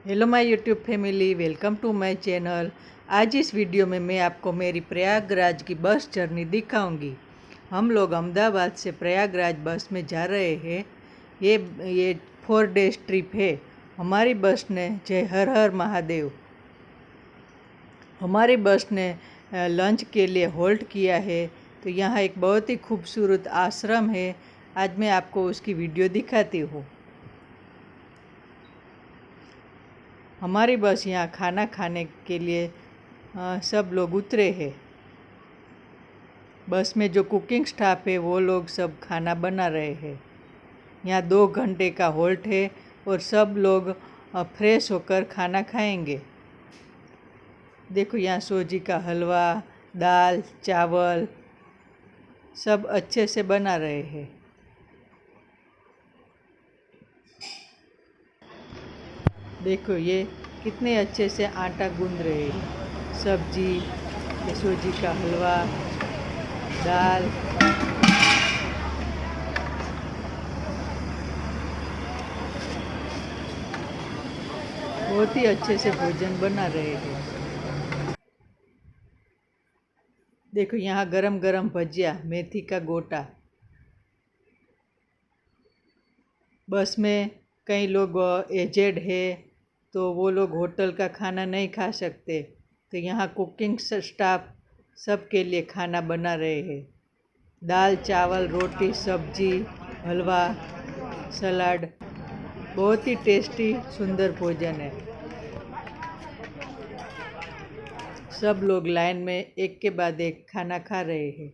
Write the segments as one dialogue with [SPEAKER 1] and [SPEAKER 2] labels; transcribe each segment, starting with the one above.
[SPEAKER 1] Hello my YouTube family, welcome to my channel. आज इस video में मैं आपको मेरी प्रयागराज की बस जर्नी दिखाऊंगी। हम लोग अहमदाबाद से प्रयागराज बस में जा रहे हैं। ये 4 डेज ट्रिप है। हमारी बस ने जय हर हर महादेव। हमारी बस ने लंच के लिए होल्ट किया है। तो यहाँ एक बहुत ही खूबसूरत आश्रम है। आज मैं आपको उसकी वीडियो दिखाती हूँ। हमारी बस यहाँ खाना खाने के लिए सब लोग उतरे हैं। बस में जो कुकिंग स्टाफ है वो लोग सब खाना बना रहे हैं। यहाँ 2 घंटे का होल्ट है और सब लोग फ्रेश होकर खाना खाएंगे। देखो यहाँ सूजी का हलवा, दाल, चावल सब अच्छे से बना रहे हैं। देखो ये कितने अच्छे से आटा गूंद रहे हैं। सब्जी, ये सूजी का हलवा, दाल, बहुत ही अच्छे से भोजन बना रहे हैं। देखो यहाँ गरम गरम भजिया, मेथी का गोटा। बस में कई लोग एजेड है तो वो लोग होटल का खाना नहीं खा सकते, तो यहाँ कुकिंग स्टाफ सबके लिए खाना बना रहे हैं। दाल, चावल, रोटी, सब्जी, हलवा, सलाद, बहुत ही टेस्टी सुंदर भोजन है। सब लोग लाइन में एक के बाद एक खाना खा रहे हैं।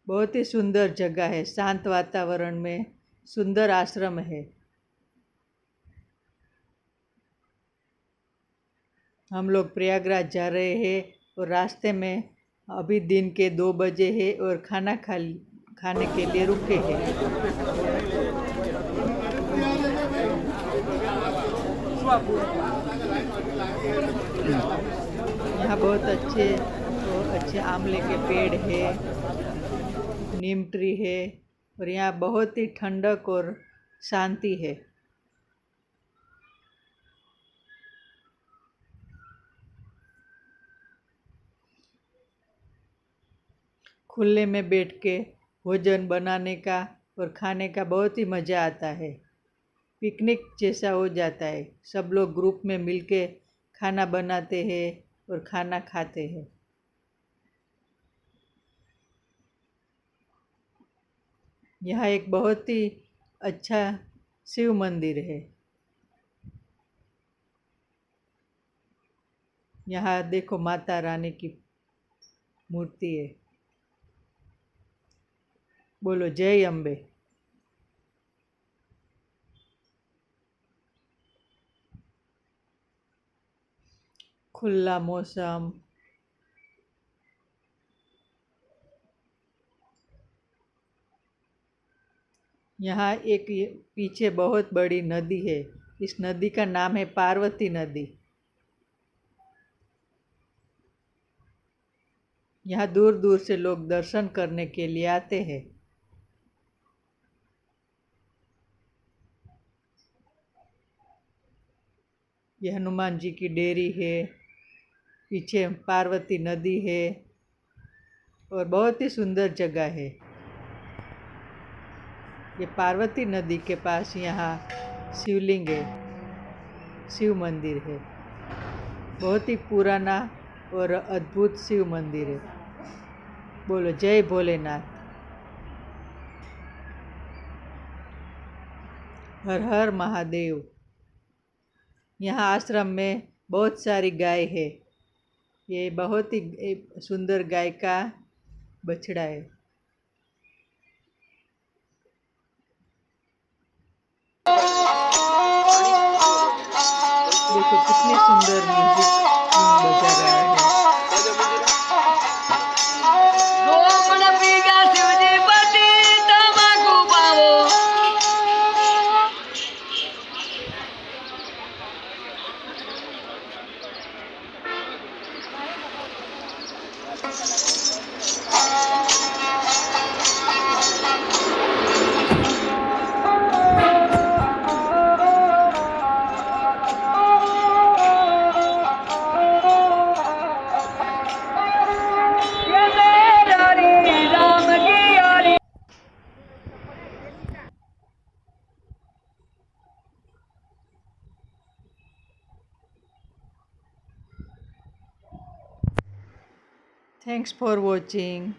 [SPEAKER 1] बहुत ही सुंदर जगह है, शांत वातावरण में सुंदर आश्रम है। हम लोग प्रयागराज जा रहे हैं और रास्ते में अभी दिन के 2 बजे है और खाने के लिए रुके हैं। यहाँ बहुत अच्छे आंवले के पेड़ है, नीम ट्री है और यहाँ बहुत ही ठंडक और शांति है। खुले में बैठ के भोजन बनाने का और खाने का बहुत ही मज़ा आता है। पिकनिक जैसा हो जाता है। सब लोग ग्रुप में मिलके खाना बनाते हैं और खाना खाते हैं। यहाँ एक बहुत ही अच्छा शिव मंदिर है। यहाँ देखो माता रानी की मूर्ति है। बोलो जय अम्बे। खुला मौसम, यहाँ एक पीछे बहुत बड़ी नदी है। इस नदी का नाम है पार्वती नदी। यहाँ दूर दूर से लोग दर्शन करने के लिए आते हैं। ये हनुमान जी की डेरी है, पीछे पार्वती नदी है और बहुत ही सुंदर जगह है। ये पार्वती नदी के पास यहाँ शिवलिंग है, शिव मंदिर है। बहुत ही पुराना और अद्भुत शिव मंदिर है। बोलो जय भोलेनाथ। हर हर महादेव। यहाँ आश्रम में बहुत सारी गाय है। ये बहुत ही सुंदर गाय का बछड़ा है। देखो कितनी सुंदर म्यूजिक बजा रहा है। Thanks for watching.